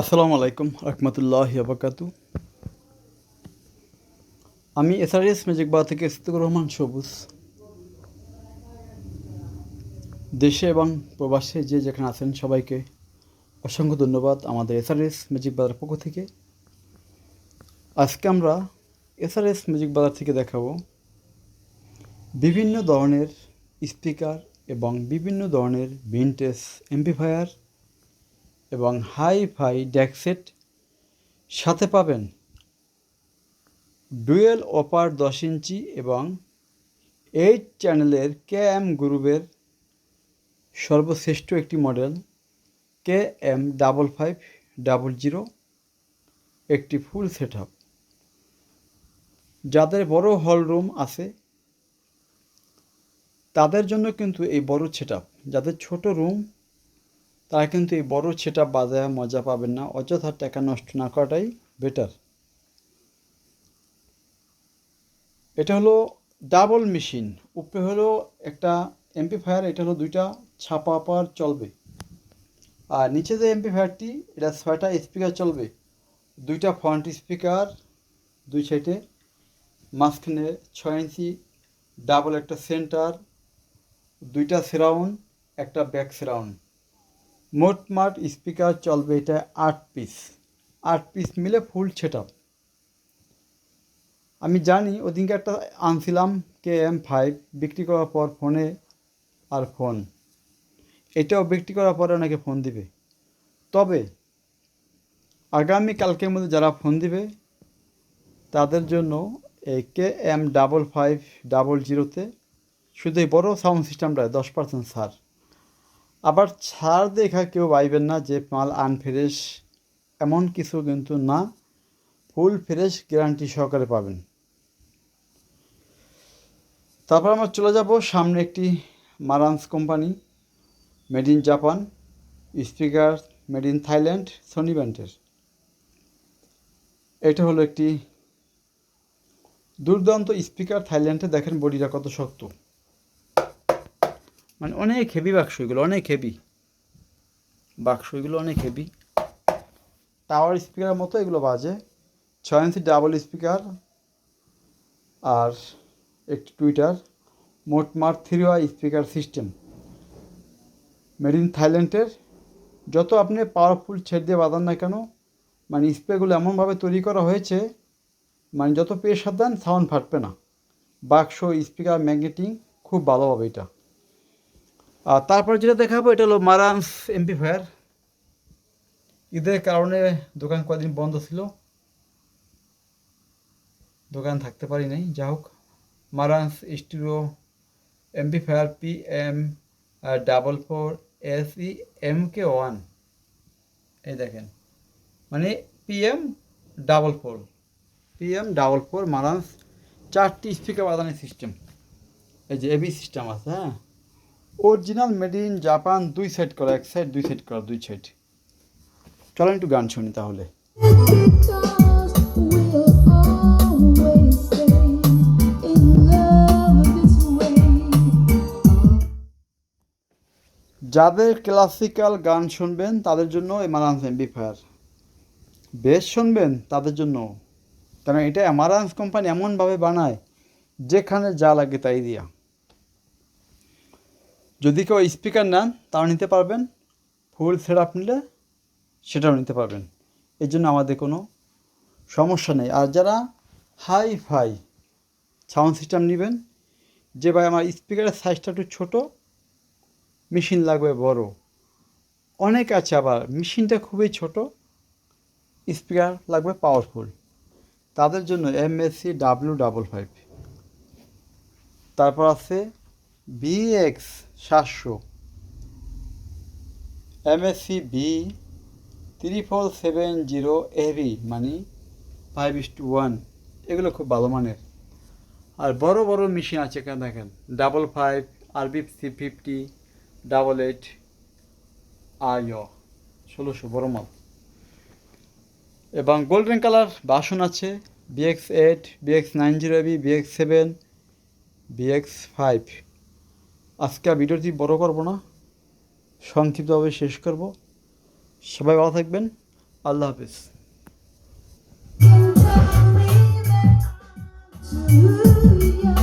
আসসালামু আলাইকুম রহমতুল্লাহি বারাকাতু। আমি এসআরএস ম্যাজিক বার থেকে ইস্তিকুর রহমান সবুজ। দেশে এবং প্রবাসে যে যেখানে আছেন সবাইকে অসংখ্য ধন্যবাদ আমাদের এসআরএস ম্যাজিক বাজার পক্ষ থেকে। আজকে আমরা এসআরএস ম্যাজিক বাজার থেকে দেখাবো বিভিন্ন ধরনের স্পিকার এবং বিভিন্ন ধরনের ভিনটেজ এমপ্লিফায়ার এবং হাই ফাই ড্যাক সেট, সাথে পাবেন ডুয়েল অপার 10 ইঞ্চি এবং 8 চ্যানেলের KM গ্রুপের সর্বশ্রেষ্ঠ একটি মডেল KM5500, একটি ফুল সেট আপ। যাদের বড় হল রুম আছে তাদের জন্য কিন্তু এই বড় সেট আপ, যাদের ছোট রুম তারা কিন্তু এই বড় সেট আপ বাজায় মজা পাবেন না। অযথা টাকা নষ্ট না করাটাই বেটার। এটা হলো ডাবল মেশিন, উপরে হলো একটা এমপ্লিফায়ার, এটা হলো দুইটা ছাপা পাওয়ার চলবে। আর নিচে যে এমপ্লিফায়ারটি, এটা 6টা স্পিকার চলবে, দুইটা ফ্রন্ট স্পিকার দুই সাইডে, মাঝখানে 6 ইঞ্চি ডাবল একটা সেন্টার, দুইটা সারাউন্ড, একটা ব্যাক সারাউন্ড। মোটমাট স্পিকার চলবে এটা 8 পিস মিলে ফুল সেট আপ। আমি জানি ওদিনকে একটা আনছিলাম KM5, বিক্রি করার পর ফোনে আর ফোন, এটাও বিক্রি করার পরে অনেকে ফোন দিবে। তবে আগামী কালকের মধ্যে যারা ফোন দিবে তাদের জন্য এই KM5500-তে শুধু এই বড়ো সাউন্ড সিস্টেমটা 10% ছাড়। আবার ছাড় দেখা কেউ পাইবেন না যে মাল আনফ্রেশ, এমন কিছু কিন্তু না, ফুল ফ্রেশ গ্যারান্টি সহকারে পাবেন। তারপর আমরা চলে যাব সামনে একটি Marantz company, made in Japan speaker, made in Thailand, Sony ব্র্যান্ডের। এটা হলো একটি দুর্দান্ত স্পিকার। থাইল্যান্ডে দেখেন বডিটা কত শক্ত, মানে অনেক হেভি বাক্স, এগুলো অনেক হেভি বাক্স, এগুলো অনেক হেভি। টাওয়ার স্পিকারের মতো এগুলো বাজে। 6 ইঞ্চি ডাবল স্পিকার আর একটি টুইটার, মোটমাট 3 way speaker system, made in থাইল্যান্ডের। যত আপনি পাওয়ারফুল ছেড় দিয়ে বাজান না কেন, মানে স্পিকারগুলো এমনভাবে তৈরি করা হয়েছে, মানে যত প্রেসার দেন সাউন্ড ফাটবে না। বাক্স, স্পিকার, ম্যাগনেটিং খুব ভালো হবে এটা। আর তারপর যেটা দেখাবো এটা হলো মারান্স এমপ্লিফায়ার। ঈদের কারণে দোকান কদিন বন্ধ ছিল, দোকান থাকতে পারি নাই। যা হোক, মারান্স স্টুডিও এমপ্লিফায়ার PM44SE-MK1, এই দেখেন, মানে PM44 মারান্স 4টি স্পিকার বাজানোর সিস্টেম। এই যে এবি সিস্টেম আছে, হ্যাঁ, original made in Japan. 2 side করা, এক সাইড 2 সাইড করা, 2 সাইড। চলেন একটু গান শুনি তাহলে। যাদের ক্লাসিক্যাল গান শুনবেন তাদের জন্য এই মারান্স এমপ্লিফায়ার, বেস শুনবেন তাদের জন্য, কারণ এটা মারান্স কোম্পানি এমনভাবে বানায় যেখানে যা লাগে তাই দিয়া। যদি কেউ স্পিকার নেন তাও নিতে পারবেন, ফুল সেট আপ নিলে সেটাও নিতে পারবেন, এই জন্য আমাদের কোনো সমস্যা নেই। আর যারা হাই ফাই সাউন্ড সিস্টেম নেবেন, যে ভাই আমার স্পিকারের সাইজটা একটু ছোটো, মেশিন লাগবে বড়, অনেক আছে, আবার মেশিনটা খুবই ছোট, স্পিকার লাগবে পাওয়ারফুল, তাদের জন্য MSC-W55। তারপর আছে BX700, MSC-B3470 মানে 5:1, এগুলো খুব ভালো মানের। আর বড় বড় মেশিন আছে এখানে দেখেন, 55, RB-C50, 88, 1600, বড় মাল। এবং গোল্ডেন কালার বাসন আছে, BX8, BX90AB, BX7, BX5। আজকে ভিডিওটি বড় করব না, সংক্ষিপ্তভাবে শেষ করব। সবাই ভালো থাকবেন। আল্লাহ হাফিজ। Can tell me that I'm too young.